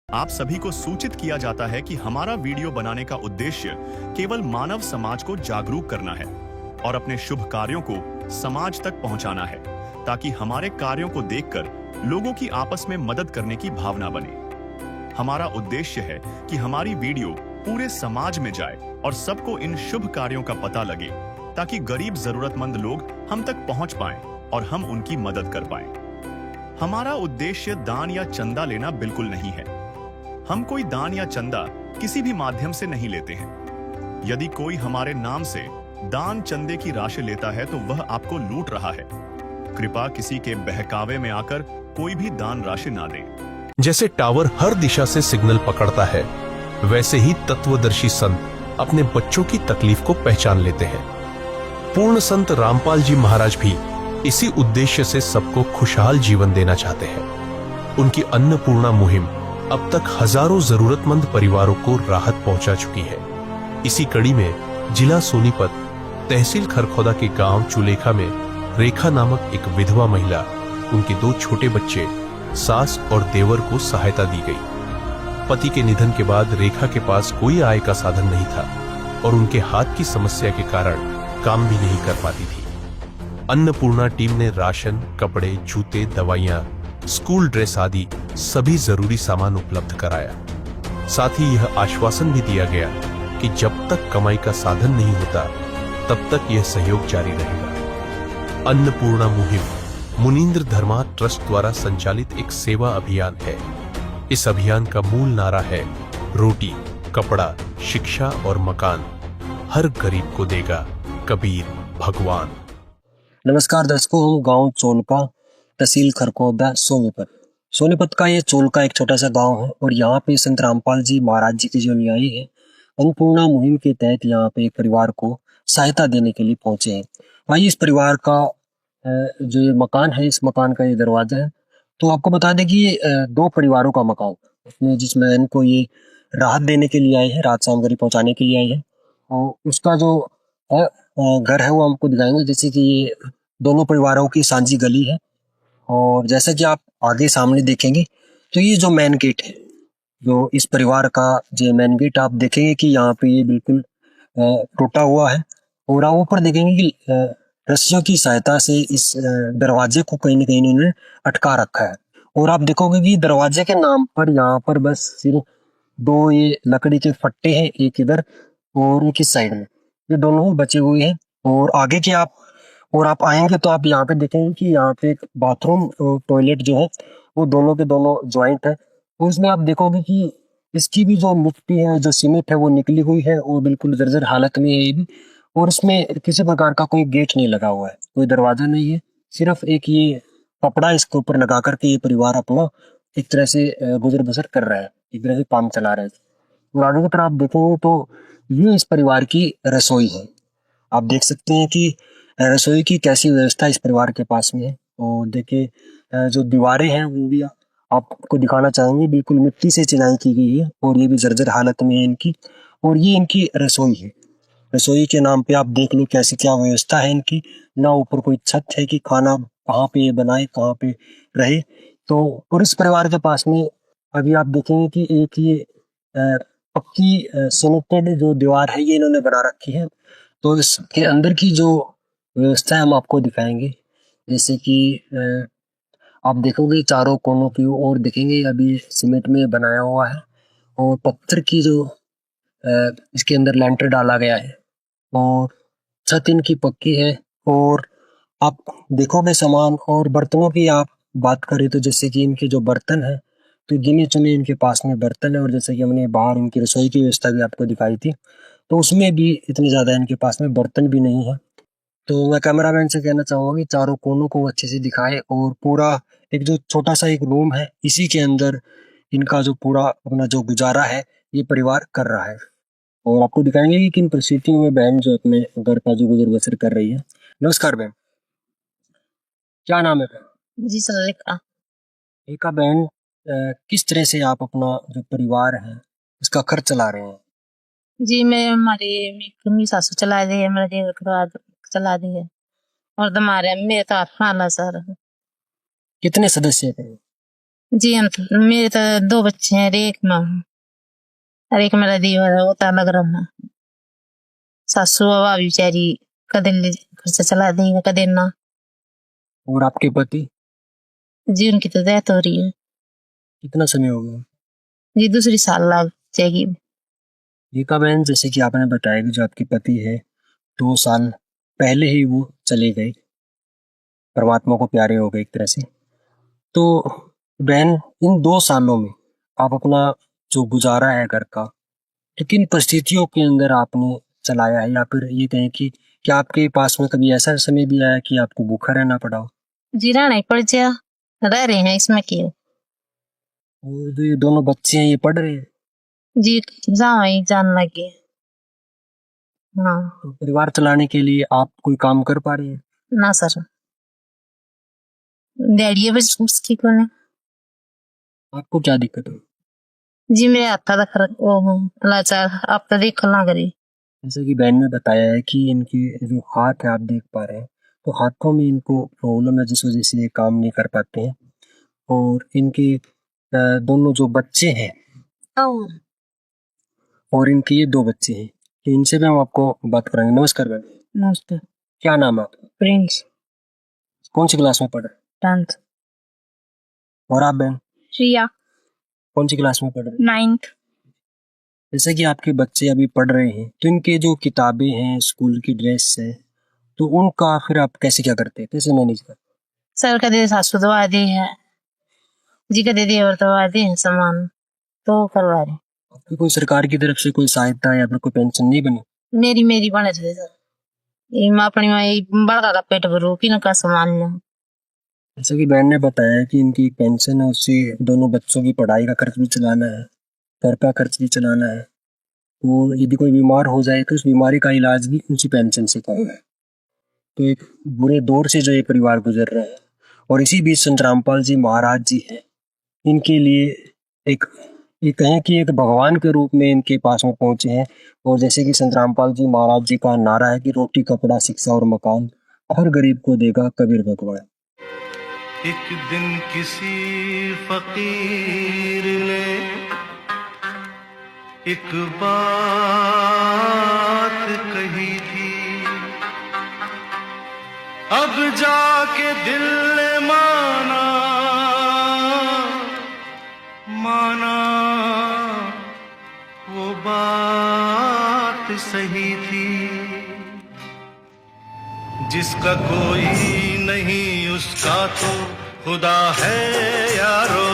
आप सभी को सूचित किया जाता है कि हमारा वीडियो बनाने का उद्देश्य केवल मानव समाज को जागरूक करना है और अपने शुभ कार्यों को समाज तक पहुंचाना है, ताकि हमारे कार्यों को देखकर लोगों की आपस में मदद करने की भावना बने। हमारा उद्देश्य है कि हमारी वीडियो पूरे समाज में जाए और सबको इन शुभ कार्यों का पता लगे, ताकि गरीब जरूरतमंद लोग हम तक पहुंच पाएं और हम उनकी मदद कर पाएं। हमारा उद्देश्य दान या चंदा लेना बिल्कुल नहीं है। हम कोई दान या चंदा किसी भी माध्यम से नहीं लेते हैं। यदि कोई हमारे नाम से दान चंदे की राशि लेता है तो वह आपको लूट रहा है। कृपया किसी के बहकावे में आकर कोई भी दान राशि ना दें। जैसे टावर हर दिशा से सिग्नल पकड़ता है, वैसे ही तत्वदर्शी संत अपने बच्चों की तकलीफ को पहचान लेते हैं। पूर्ण संत रामपाल जी महाराज भी इसी उद्देश्य से सबको खुशहाल जीवन देना चाहते हैं। उनकी अन्नपूर्णा मुहिम अब तक हजारों जरूरतमंद परिवारों को राहत पहुंचा चुकी है। इसी कड़ी में जिला सोनीपत, तहसील खरखौदा के गांव चुलेखा में रेखा नामक एक विधवा महिला, उनके 2 छोटे बच्चे, सास और देवर को सहायता दी गई। पति के निधन के बाद रेखा के पास कोई आय का साधन नहीं था और उनके हाथ की समस्या के कारण काम भी नहीं कर पाती थी। अन्नपूर्णा टीम ने राशन, कपड़े, जूते, दवाइयां, स्कूल ड्रेस आदि सभी जरूरी सामान उपलब्ध कराया। साथ ही यह आश्वासन भी दिया गया कि जब तक कमाई का साधन नहीं होता तब तक यह सहयोग जारी रहेगा। अन्नपूर्णा मुहिम मुनींद्र धर्मा ट्रस्ट द्वारा संचालित एक सेवा अभियान है। इस अभियान का मूल नारा है, रोटी, कपड़ा, शिक्षा और मकान हर गरीब को देगा कबीर भगवान। नमस्कार दर्शकों, हम गांव चोलका, तहसील खरखौदा, सोनीपत का ये चोलका एक छोटा सा गांव है और यहाँ पे संत रामपाल जी महाराज जी की जो अनुयायी है, अन्नपूर्णा मुहिम के तहत यहाँ पे एक परिवार को सहायता देने के लिए पहुंचे हैं। भाई, इस परिवार का जो ये मकान है, इस मकान का ये दरवाजा है। तो आपको बता दें कि ये 2 परिवारों का मकान है, जिसमें इनको ये राहत देने के लिए आए हैं, राहत सामग्री पहुंचाने के लिए आए हैं। और उसका जो है घर है वो हमको दिखाएंगे। जैसे कि ये दोनों परिवारों की सांझी गली है और जैसा कि आप आगे सामने देखेंगे तो ये जो मेन गेट है, जो इस परिवार का जो मेन गेट, आप देखेंगे कि यहाँ पे ये बिल्कुल टूटा हुआ है और आप ऊपर देखेंगे कि रस्सियों की सहायता से इस दरवाजे को कहीं ना कहीं इन्होंने अटका रखा है। और आप देखोगे कि दरवाजे के नाम पर यहाँ पर बस सिर्फ 2 ये लकड़ी के फट्टे हैं, एक इधर और एक इस साइड में, ये दोनों ही बचे हुए हैं। और आगे के आप आएंगे तो आप यहाँ पे देखेंगे कि यहाँ पे एक बाथरूम और टॉयलेट जो है वो दोनों के दोनों ज्वाइंट है। और इसमें आप देखोगे कि इसकी भी जो मिट्टी है, जो सीमेंट है, वो निकली हुई है और बिल्कुल जर्जर हालत में है ये भी। और इसमें किसी प्रकार का कोई गेट नहीं लगा हुआ है, कोई दरवाजा नहीं है, सिर्फ एक ये कपड़ा इसके ऊपर लगा करके ये परिवार अपना एक तरह से गुजर बसर कर रहा है, एक तरह से काम चला रहा है। और आगे की तरफ आप देखेंगे तो ये इस परिवार की रसोई है। आप देख सकते हैं कि रसोई की कैसी व्यवस्था इस परिवार के पास में है। और देखिए, जो दीवारें हैं वो भी आपको दिखाना चाहेंगे, बिल्कुल मिट्टी से चिनाई की गई है और ये भी जर्जर हालत में है इनकी। और ये इनकी रसोई है। रसोई के नाम पे आप देख लो कैसी क्या व्यवस्था है इनकी। ना ऊपर कोई छत है कि खाना कहाँ पे बनाए, कहाँ पे रहे। तो और इस परिवार के पास में अभी आप देखेंगे कि एक ये पक्की सीमेंटेड जो दीवार है ये इन्होंने बना रखी है। तो इसके अंदर की जो व्यवस्था है हम आपको दिखाएंगे। जैसे कि आप देखोगे चारों कोनों की ओर देखेंगे, अभी सीमेंट में बनाया हुआ है और पत्थर की जो इसके अंदर लेंटर डाला गया है और छत इनकी पक्की है। और आप देखोगे सामान और बर्तनों की आप बात करें तो जैसे कि इनके जो बर्तन है, तो गिने चुने इनके पास में बर्तन है। और जैसे कि हमने बाहर इनकी रसोई की व्यवस्था भी आपको दिखाई थी, तो उसमें भी इतने ज्यादा इनके पास में बर्तन भी नहीं है। तो मैं कैमरामैन से कहना चाहूंगा कि चारों कोनों को अच्छे से दिखाए और पूरा एक जो छोटा सा एक रूम है, इसी के अंदर इनका जो पूरा अपना जो गुजारा है ये परिवार कर रहा है। और आपको दिखाएंगे कि किन परिस्थितियों में बहन जो अपने घर का जो गुजर बसर कर रही है। नमस्कार बहन, क्या नाम है बहन? जी सर। एका बहन, किस तरह से आप अपना जो परिवार है इसका खर्च चला रहे हैं? जी मैं हमारी मेरी सासू चला रही है, मेरे देवर के बाद चला दी है और हमारे मेरे तो हाथ सर। कितने सदस्य थे? जी हम तो मेरे तो 2 बच्चे हैं, एक मैं हूँ और एक मेरा देवर है, वो तो अलग रहा। सासू बाबा बेचारी कदे खर्चा चला देंगे कदे ना। और आपके पति? जी उनकी तो डेथ हो रही है। कितना समय हो गया? जी दूसरी साल लग जाएगी। गीता बहन, जैसे कि आपने बताया कि जो आपके पति है 2 साल पहले ही वो चले गए, परमात्मा को प्यारे हो गए एक तरह से। तो बहन, इन 2 सालों में आप अपना जो गुजारा है घर का, तो किन परिस्थितियों के अंदर आपने चलाया है, या फिर ये कहें कि क्या आपके पास में कभी ऐसा समय भी आया कि आपको भूखा रहना पड़ा हो? जी रहना ही पड़ गया, रह रहे हैं इसमें क्यों। और जो ये दोनों बच्चे हैं ये पढ़ रहे हैं, जी जहाँ ही जान लगे। हाँ। तो परिवार चलाने के लिए आप कोई काम कर पा रहे हैं? ना सर, डैडी बस उसकी कौन है। आपको क्या दिक्कत है? जी मेरे हाथा दा फर्क लाचार आप तो देख ना करी। जैसे कि बहन ने बताया है कि इनके जो हाथ है आप देख पा रहे हैं, तो हाथों में इनको प्रॉब्लम है जिस वजह से ये काम नहीं कर पाते हैं। और इनके दोनों जो बच्चे हैं, और इनके ये 2 बच्चे हैं, तो इनसे भी हम आपको बात कराएंगे। नमस्कार बहन, नमस्ते। क्या नाम है आपका? प्रिंस। कौन सी क्लास में पढ़ रहे 10th। हैं? और आप बहन श्रिया। कौन सी क्लास में पढ़ रहे हैं? 9th। जैसे कि आपके बच्चे अभी पढ़ रहे हैं, तो इनके जो किताबें हैं, स्कूल की ड्रेस है, तो उनका फिर आप कैसे क्या करते हैं, कैसे मैनेज करते हैं? सर कदे सासू दवा दी है, जी कदे देवर दवा दी है सामान, तो करवा रहे। आपकी कोई सरकार की तरफ से कोई सहायता या फिर कोई पेंशन नहीं बनी? मेरी बने थे सर, ये मैं अपनी माँ बड़का का पेट भरू कि ना का सामान लो। जैसा कि बहन ने बताया कि इनकी पेंशन है, उससे दोनों बच्चों की पढ़ाई का खर्च भी चलाना है, घर का खर्च भी चलाना है। तो यदि कोई बीमार हो जाए तो उस बीमारी का इलाज भी उसी पेंशन से करना है। तो एक बुरे दौर से जो ये परिवार गुजर रहा है, और इसी बीच संत रामपाल जी महाराज जी हैं, इनके लिए एक, ये कहें कि एक भगवान के रूप में इनके पास में पहुंचे हैं। और जैसे कि संत रामपाल जी महाराज जी का नारा है कि रोटी कपड़ा शिक्षा और मकान हर गरीब को देगा कबीर भगवान। एक दिन किसी फकीर ने एक बात कही थी, अब जाके दिल ने माना वो बात सही थी। जिसका कोई नहीं उसका तो खुदा है यारो,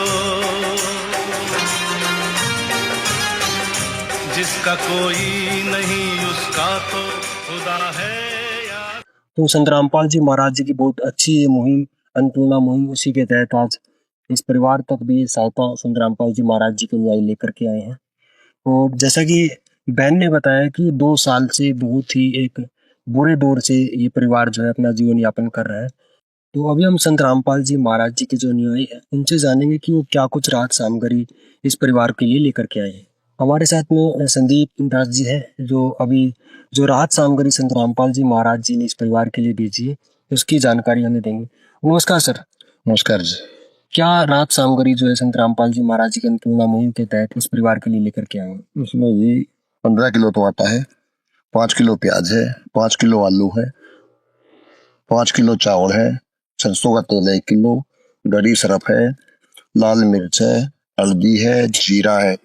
जिसका कोई नहीं उसका तो खुदा है यारो। तो संत रामपाल जी महाराज जी की बहुत अच्छी ये मुहिम, अन्नपूर्णा मुहिम, उसी के तहत आज इस परिवार तक भी ये सहायता संत रामपाल जी महाराज जी के लिए लेकर के आए हैं। और जैसा कि बहन ने बताया कि 2 साल से बहुत ही एक बुरे दौर से ये परिवार जो है अपना जीवन यापन कर रहा है। तो अभी हम संत रामपाल जी महाराज जी के जो अनुयायी हैं उनसे जानेंगे कि वो क्या कुछ राहत सामग्री इस परिवार के लिए लेकर के आए हैं। हमारे साथ में संदीप दास जी है, जो अभी जो राहत सामग्री संत रामपाल जी महाराज जी ने इस परिवार के लिए भेजी है उसकी जानकारी हमें देंगे। नमस्कार सर। नमस्कार जी। क्या राहत सामग्री जो है संत रामपाल जी महाराज जी के अन्नपूर्णा मुहिम के तहत इस परिवार के लिए लेकर के आए हैं? उसमें ये 15 किलो तो आटा है, 5 किलो प्याज है, 5 किलो आलू है, 5 किलो चावल है, सरसों का तेल है 1 किलो, गरी सरफ है, लाल मिर्च है, हल्दी है, जीरा है,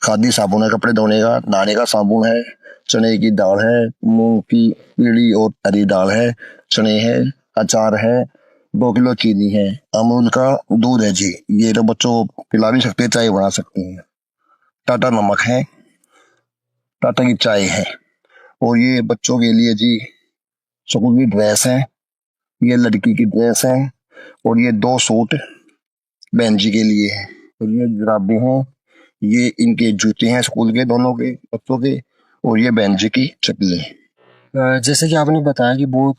खादी साबुन है कपड़े धोने का, नहाने का साबुन है, चने की दाल है, मूंग की पीली और हरी दाल है, चने है, अचार है, 2 किलो चीनी है, अमूल का दूध है जी, ये तो बच्चों को पिला भी सकते हैं, चाय बना सकते हैं, टाटा नमक है, टाटा की चाय है, और ये बच्चों के लिए जी स्कूल की ड्रेस है, ये लड़की की ड्रेस है, और ये 2 सूट बहन जी के लिए है, और ये जुराबे हैं, ये इनके जूते हैं स्कूल के दोनों के बच्चों के, और ये बहन जी की चप्पलें हैं। जैसे कि आपने बताया कि बहुत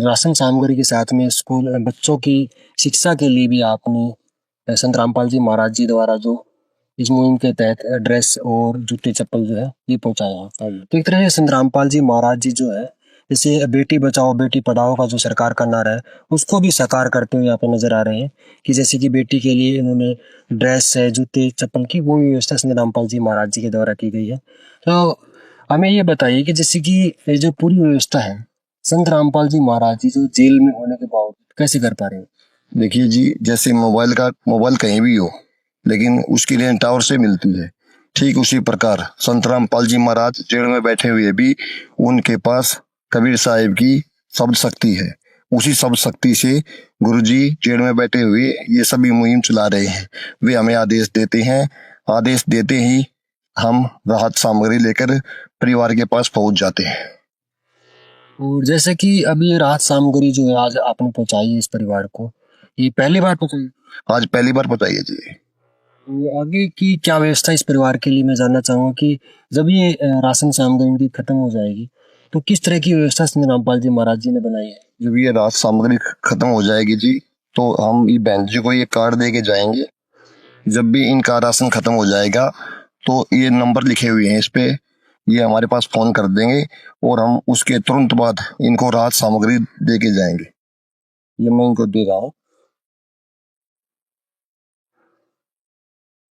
राशन सामग्री के साथ में स्कूल बच्चों की शिक्षा के लिए भी आपने संत रामपाल जी महाराज जी द्वारा जो इस मुहिम के तहत ड्रेस और जूते चप्पल जो है ये पहुंचाया है। तो एक तरह से संत रामपाल जी महाराज जी जो है जैसे बेटी बचाओ बेटी पढ़ाओ का जो सरकार का नारा है उसको भी साकार करते हुए यहाँ पे नजर आ रहे हैं कि जैसे कि बेटी के लिए इन्होंने ड्रेस है जूते चप्पल की वो व्यवस्था संत रामपाल जी महाराज जी के द्वारा की गई है। तो हमें ये बताइए कि जैसे कि ये जो पूरी व्यवस्था है संत रामपाल जी महाराज जी जो जेल में होने के बावजूद कैसे कर पा रहे हैं? देखिए जी, जैसे मोबाइल कहीं भी हो लेकिन उसकी रेंज टावर से मिलती है, ठीक उसी प्रकार संत रामपाल जी महाराज जेल में बैठे हुए भी उनके पास कबीर साहिब की शब्द शक्ति है। उसी शब्द शक्ति से गुरुजी जेल में बैठे हुए ये सभी मुहिम चला रहे हैं। वे हमें आदेश देते हैं, आदेश देते ही हम राहत सामग्री लेकर परिवार के पास पहुंच जाते हैं। और जैसे कि अभी ये राहत सामग्री जो है आज आपने पहुंचाई है इस परिवार को, ये पहली बार पहुंचाई? आज पहली बार बताइए जी। तो आगे की क्या व्यवस्था इस परिवार के लिए मैं जानना चाहूंगा कि जब ये राशन सामग्री इनकी खत्म हो जाएगी तो किस तरह की व्यवस्था संत रामपाल जी महाराज जी ने बनाई है? जब ये राहत सामग्री खत्म हो जाएगी जी तो हम ये बहन जी को ये कार्ड दे के जाएंगे। जब भी इनका राशन खत्म हो जाएगा तो ये नंबर लिखे हुए हैं इस पे, ये हमारे पास फोन कर देंगे और हम उसके तुरंत बाद इनको राहत सामग्री दे के जाएंगे। ये मैं इनको दे रहा हूँ।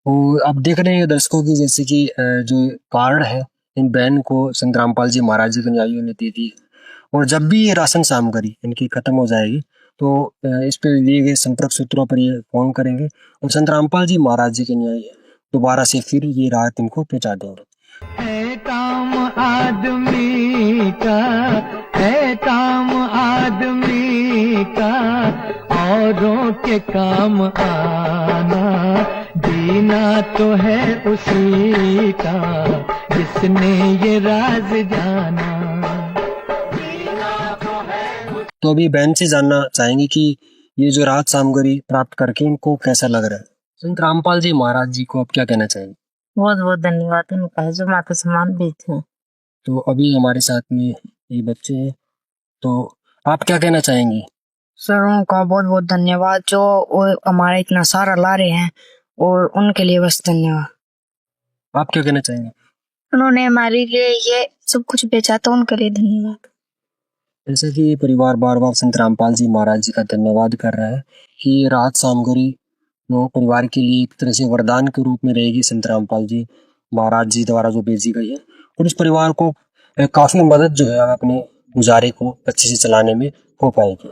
और आप देख रहे हैं दर्शकों की जैसे कि जो कार्ड है इन बहन को संत रामपाल जी महाराज जी के अनुयायियों ने दे दी और जब भी ये राशन सामग्री इनकी खत्म हो जाएगी तो इस पे दिए गए संपर्क सूत्रों पर ये फोन करेंगे और संत रामपाल जी महाराज जी के अनुयायी दोबारा से फिर ये राहत इनको पहुंचा देंगे। है काम आदमी का, है काम आदमी का, औरों के काम आना, जीना तो है उसी का जिसने ये राज जाना। तो अभी बहन से जानना चाहेंगे कि ये जो राहत सामग्री प्राप्त करके इनको कैसा लग रहा है। संत रामपाल जी महाराज जी को आप क्या कहना चाहेंगे? बहुत बहुत धन्यवाद उनका है जो माता समान भी थे। तो अभी हमारे साथ में ये बच्चे हैं तो आप क्या कहना चाहेंगी? सर उनका बहुत बहुत धन्यवाद जो वो हमारा इतना सारा ला रहे हैं और उनके लिए बस धन्यवाद। आप क्या कहना चाहेंगे? उन्होंने हमारे लिए ये सब कुछ बेचा तो उनके लिए धन्यवाद। जैसे कि ये परिवार बार बार संत रामपाल जी महाराज जी का धन्यवाद कर रहा है कि ये राहत सामग्री वो परिवार के लिए एक तरह से वरदान के रूप में रहेगी संत रामपाल जी महाराज जी द्वारा जो भेजी गई है और इस परिवार को काफी मदद जो है अपने गुजारे को अच्छे से चलाने में हो पाएगी।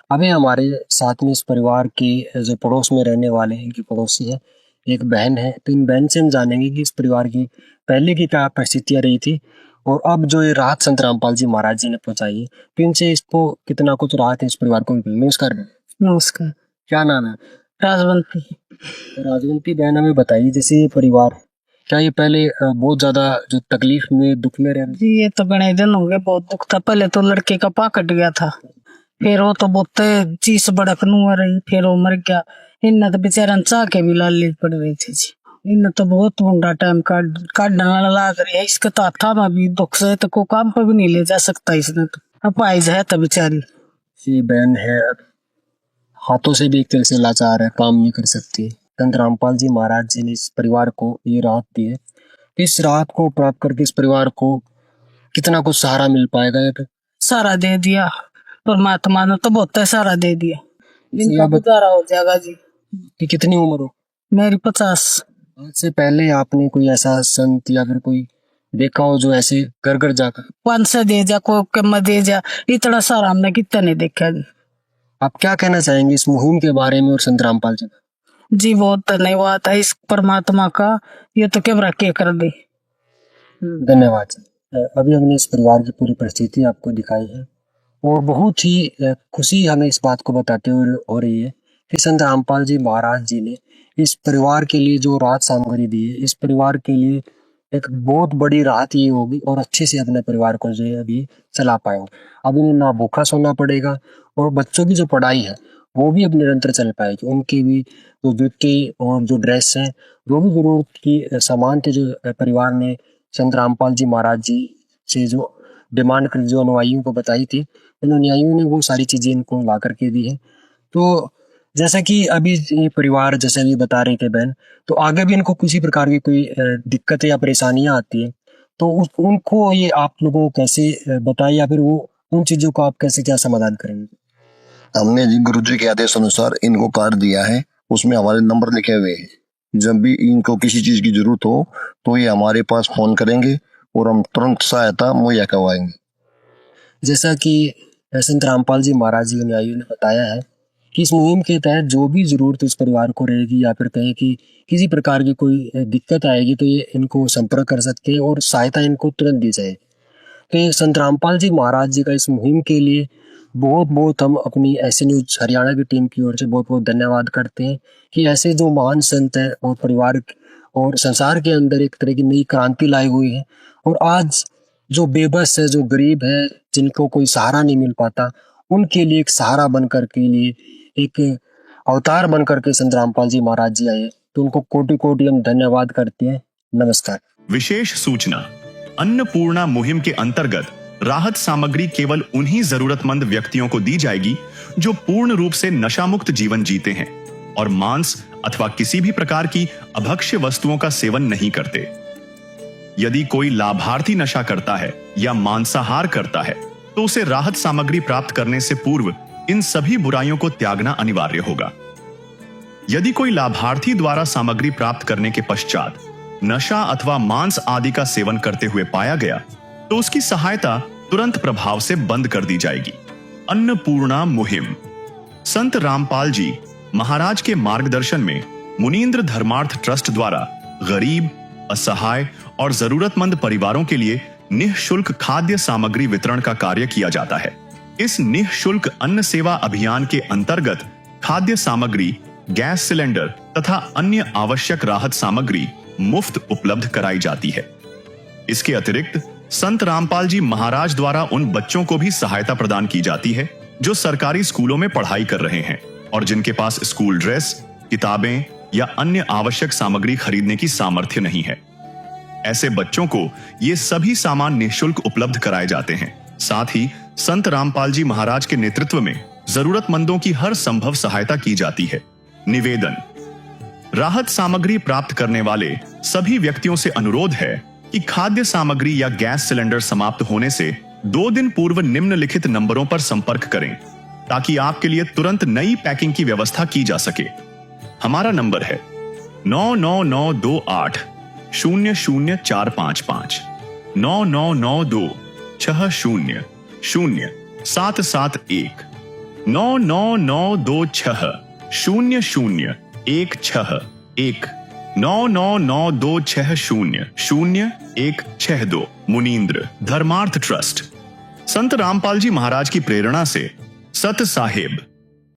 अभी हमारे साथ में इस परिवार के जो पड़ोस में रहने वाले हैं इनकी पड़ोसी है एक बहन है, तो इन बहन से हम जानेंगे कि इस परिवार की पहले की क्या परिस्थितियां रही थी और अब जो ये राहत संत रामपाल जी महाराज जी ने पहुंचाई है तो इनसे इसको कितना कुछ राहत है इस परिवार को। नमस्कार। नमस्कार। क्या नाम है? राजवंती। राजवंती बहन हमें बताइए जैसे ये परिवार क्या ये पहले बहुत ज्यादा जो तकलीफ में दुख में रह जी ये तो बड़े दिन हो गए, बहुत दुख था। पहले तो लड़के का पा कट गया था, फिर वो तो बहुत चीज बड़क नुआ रही, फिर वो मर गया। इन तो बेचारा चाह के भी लाली पड़ रही थी जी। इन तो बहुत मुंडा टाइम काटना लगा रही है। इसके तो हाथा में भी दुख से तो को काम पर भी नहीं ले जा सकता इसने तो। अब आइज है तो बेचारी ये बहन है हाथों से भी एक तरह से लाचार है, काम नहीं कर सकती। संत रामपाल जी महाराज जी ने इस परिवार को ये राहत दी है। इस राहत को प्राप्त करके इस परिवार को कितना कुछ सहारा मिल पाएगा? ये तो सारा दे दिया परमात्मा ने, तो बहुत सारा दे दिया। इनका गुजारा हो जाएगा जी। कि कितनी उम्र हो? मेरी 50। आज से पहले आपने कोई ऐसा संत या फिर कोई देखा हो जो ऐसे घर घर जाकर 500 दे जा, कोई कम दे जा, इतना सारा हमने कितना नहीं देखा जी। आप क्या कहना चाहेंगे इस मुहिम के बारे में और संत रामपाल जी? जी बहुत धन्यवाद है इस परमात्मा का, ये तो कैमरा के कर दे। धन्यवाद। अभी हमने इस परिवार की पूरी परिस्थिति आपको दिखाई है और बहुत ही खुशी हमें इस बात को बताते हुए हो रही है कि संत रामपाल जी महाराज जी ने इस परिवार के लिए जो राहत सामग्री दी है, इस परिवार के लिए एक बहुत बड़ी राहत ये होगी और अच्छे से अपने परिवार को जो है अभी चला पाएंगे। अब उन्हें ना भूखा सोना पड़ेगा और बच्चों की जो पढ़ाई है वो भी अब निरंतर चल पाएगी। उनकी भी जो जूते और जो ड्रेस है जो भी जरूरत की सामान थे जो परिवार ने संत रामपाल जी महाराज जी से जो डिमांड कर जो अनुयायियों को बताई थी, इन अनुयायियों ने वो सारी चीजें इनको ला करके दी है। तो जैसा कि अभी ये परिवार जैसे अभी बता रहे थे बहन, तो आगे भी इनको किसी प्रकार की कोई दिक्कतें या परेशानियां आती है तो उनको ये आप लोगों को कैसे बताए या फिर वो उन चीजों को आप कैसे क्या समाधान करेंगे? हमने जी गुरु जी के आदेश अनुसार इनको कार्ड दिया है, उसमें हमारे नंबर लिखे हुए हैं। जब भी इनको किसी चीज की जरूरत हो तो ये हमारे पास फोन करेंगे और हम तुरंत सहायता मुहैया करवाएंगे। जैसा कि संत रामपाल जी महाराज जी अनुयायियों ने बताया है कि इस मुहिम के तहत जो भी जरूरत उस परिवार को रहेगी या फिर कहें कि किसी प्रकार की कोई दिक्कत आएगी तो ये इनको संपर्क कर सकते हैं और सहायता इनको तुरंत दी जाए। तो ये संत रामपाल जी महाराज जी का इस मुहिम के लिए बहुत बहुत हम अपनी ऐसे न्यूज हरियाणा की टीम की ओर से बहुत बहुत धन्यवाद करते हैं कि ऐसे जो महान संत है और परिवार और संसार के अंदर एक तरह की नई क्रांति लाई हुई है। और आज जो बेबस है, जो गरीब है, जिनको कोई सहारा नहीं मिल पाता, उनके लिए एक सहारा बनकर के लिए एक अवतार बनकर के संत रामपाल जी महाराज जी आए, तो उनको कोटि कोटि हम धन्यवाद करते हैं। नमस्कार। विशेष सूचना, अन्नपूर्णा मुहिम के अंतर्गत राहत सामग्री केवल उन्हीं जरूरतमंद व्यक्तियों को दी जाएगी जो पूर्ण रूप से नशा मुक्त जीवन जीते हैं और मांस अथवा किसी भी प्रकार की अभक्ष्य वस्तुओं का सेवन नहीं करते। यदि कोई लाभार्थी नशा करता है या मांसाहार करता है तो उसे राहत सामग्री प्राप्त करने से पूर्व इन सभी बुराइयों को त्यागना अनिवार्य होगा। यदि कोई लाभार्थी द्वारा सामग्री प्राप्त करने के पश्चात नशा अथवा मांस आदि का सेवन करते हुए पाया गया तो उसकी सहायता तुरंत प्रभाव से बंद कर दी जाएगी। अन्नपूर्णा मुहिम संत रामपाल जी महाराज के मार्गदर्शन में मुनींद्र धर्मार्थ ट्रस्ट द्वारा गरीब, असहाय और जरूरतमंद परिवारों के लिए निःशुल्क खाद्य सामग्री वितरण का कार्य किया जाता है। इस निःशुल्क अन्न सेवा अभियान के अंतर्गत खाद्य सामग्री, गैस सिलेंडर तथा अन्य आवश्यक राहत सामग्री मुफ्त उपलब्ध कराई जाती है। इसके अतिरिक्त संत रामपाल जी महाराज द्वारा उन बच्चों को भी सहायता प्रदान की जाती है जो सरकारी स्कूलों में पढ़ाई कर रहे हैं और जिनके पास स्कूल ड्रेस, किताबें या अन्य आवश्यक सामग्री खरीदने की सामर्थ्य नहीं है। ऐसे बच्चों को ये सभी सामान निःशुल्क उपलब्ध कराए जाते हैं। साथ ही संत रामपाल जी महाराज के नेतृत्व में जरूरतमंदों की हर संभव सहायता की जाती है। निवेदन, राहत सामग्री प्राप्त करने वाले सभी व्यक्तियों से अनुरोध है कि खाद्य सामग्री या गैस सिलेंडर समाप्त होने से 2 दिन पूर्व निम्नलिखित नंबरों पर संपर्क करें ताकि आपके लिए तुरंत नई पैकिंग की व्यवस्था की जा सके। हमारा नंबर है 99928 00455 9992 60 0771 99926 0016 99926 मुनींद्र धर्मार्थ ट्रस्ट। संत रामपाल जी महाराज की प्रेरणा से सत साहिब